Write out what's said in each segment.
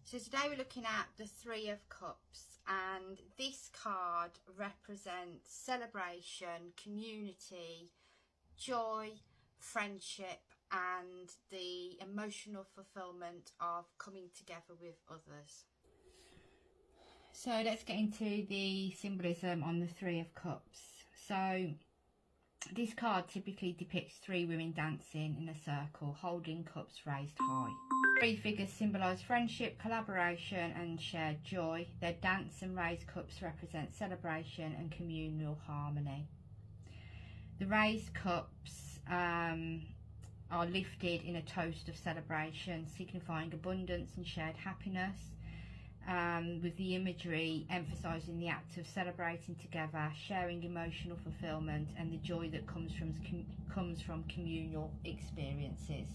So today we're looking at the Three of Cups, and this card represents celebration, community, joy, friendship and the emotional fulfillment of coming together with others. So let's get into the symbolism on the Three of Cups. So this card typically depicts three women dancing in a circle, holding cups raised high. Three figures symbolise friendship, collaboration and shared joy. Their dance and raised cups represent celebration and communal harmony. The raised cups are lifted in a toast of celebration, signifying abundance and shared happiness, with the imagery emphasising the act of celebrating together, sharing emotional fulfilment and the joy that comes from communal experiences.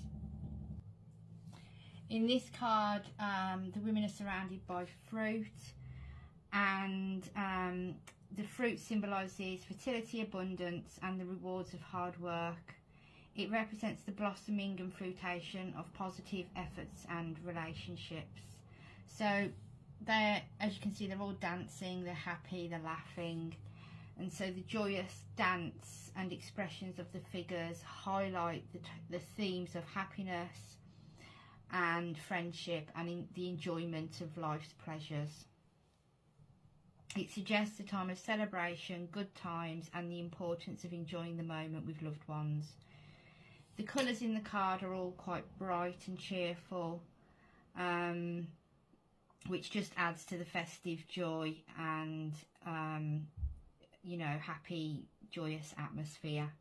In this card, the women are surrounded by fruit, and the fruit symbolises fertility, abundance and the rewards of hard work. It represents the blossoming and fruitation of positive efforts and relationships. So they're, as you can see, they're all dancing, they're happy, they're laughing, and so the joyous dance and expressions of the figures highlight the themes of happiness and friendship and the enjoyment of life's pleasures. It suggests a time of celebration, good times and the importance of enjoying the moment with loved ones. The colours in the card are all quite bright and cheerful, which just adds to the festive joy and you know, happy, joyous atmosphere.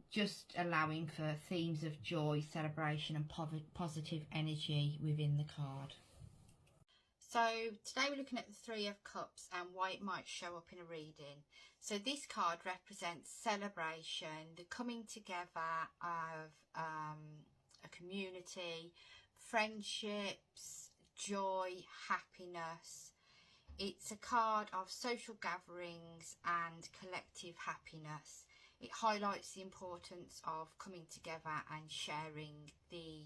Just allowing for themes of joy, celebration and positive energy within the card. So today we're looking at the Three of Cups and why it might show up in a reading. So this card represents celebration, the coming together of a community, friendships, joy, happiness. It's a card of social gatherings and collective happiness. It highlights the importance of coming together and sharing the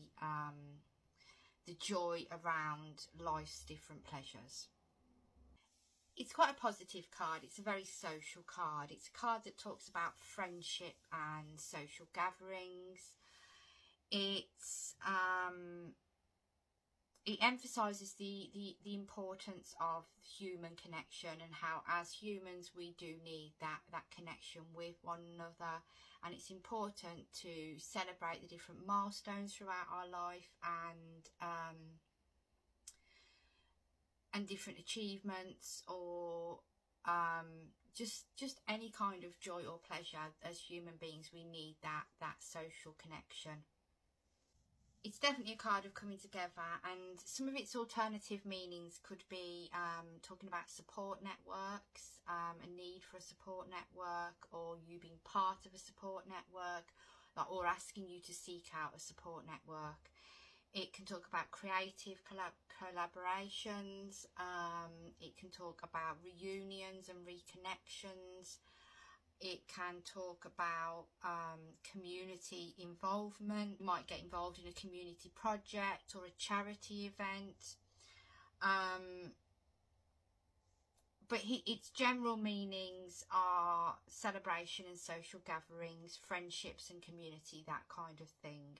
joy around life's different pleasures. It's quite a positive card. It's a very social card. It's a card that talks about friendship and social gatherings. It emphasises the importance of human connection and how as humans we do need that connection with one another, and it's important to celebrate the different milestones throughout our life and different achievements, or just any kind of joy or pleasure. As human beings we need that social connection. It's definitely a card of coming together, and some of its alternative meanings could be talking about support networks, a need for a support network, or you being part of a support network, or asking you to seek out a support network. It can talk about creative collaborations, it can talk about reunions and reconnections. It can talk about community involvement. You might get involved in a community project or a charity event. But its general meanings are celebration and social gatherings, friendships and community, that kind of thing.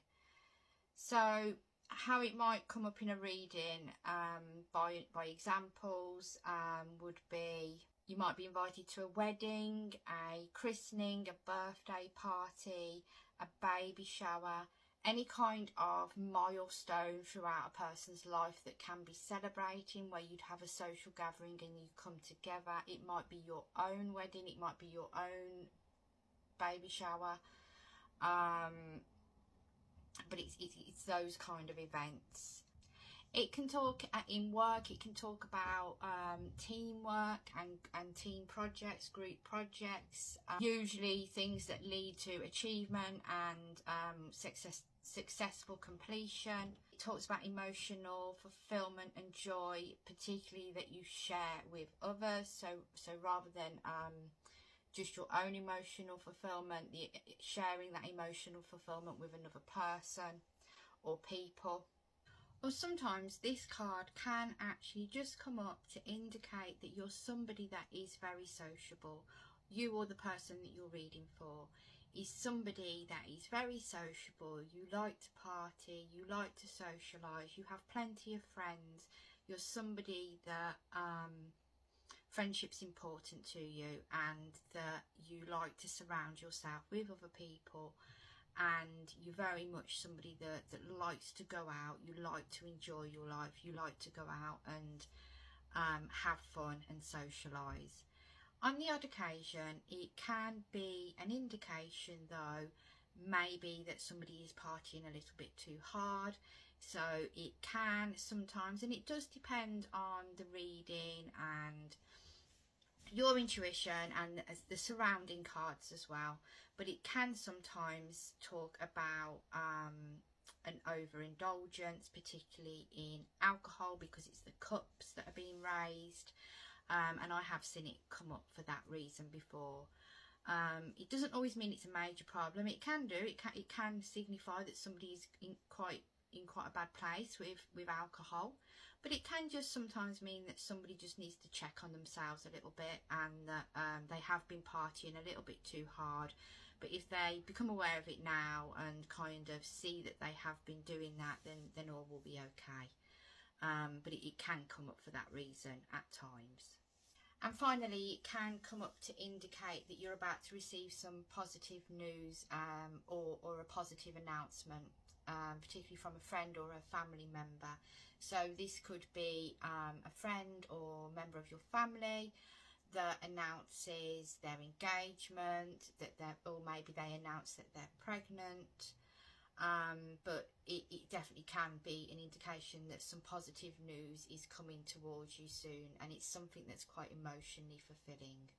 So how it might come up in a reading by examples would be: you might be invited to a wedding, a christening, a birthday party, a baby shower, any kind of milestone throughout a person's life that can be celebrating, where you'd have a social gathering and you come together. It might be your own wedding, it might be your own baby shower, but it's those kind of events. It can talk in work, it can talk about teamwork and team projects, group projects, usually things that lead to achievement and successful completion. It talks about emotional fulfillment and joy, particularly that you share with others. So rather than just your own emotional fulfillment, sharing that emotional fulfillment with another person or people. Or sometimes this card can actually just come up to indicate that you're somebody that is very sociable. You or the person that you're reading for is somebody that is very sociable. You like to party, you like to socialise, you have plenty of friends. You're somebody that friendship's important to you, and that you like to surround yourself with other people, and you're very much somebody that likes to go out, you like to enjoy your life, you like to go out and have fun and socialise. On the odd occasion, it can be an indication though, maybe that somebody is partying a little bit too hard. So it can sometimes, and it does depend on the reading and your intuition and the surrounding cards as well, but it can sometimes talk about an overindulgence, particularly in alcohol, because it's the cups that are being raised, and I have seen it come up for that reason before. It doesn't always mean it's a major problem. It can do. It can signify that somebody's in quite a bad place with alcohol, but it can just sometimes mean that somebody just needs to check on themselves a little bit, and that they have been partying a little bit too hard. But if they become aware of it now and kind of see that they have been doing that, then all will be okay. But it can come up for that reason at times. And finally, it can come up to indicate that you're about to receive some positive news, or a positive announcement, particularly from a friend or a family member. So this could be a friend or member of your family that announces their engagement, or maybe they announce that they're pregnant. But it definitely can be an indication that some positive news is coming towards you soon, and it's something that's quite emotionally fulfilling.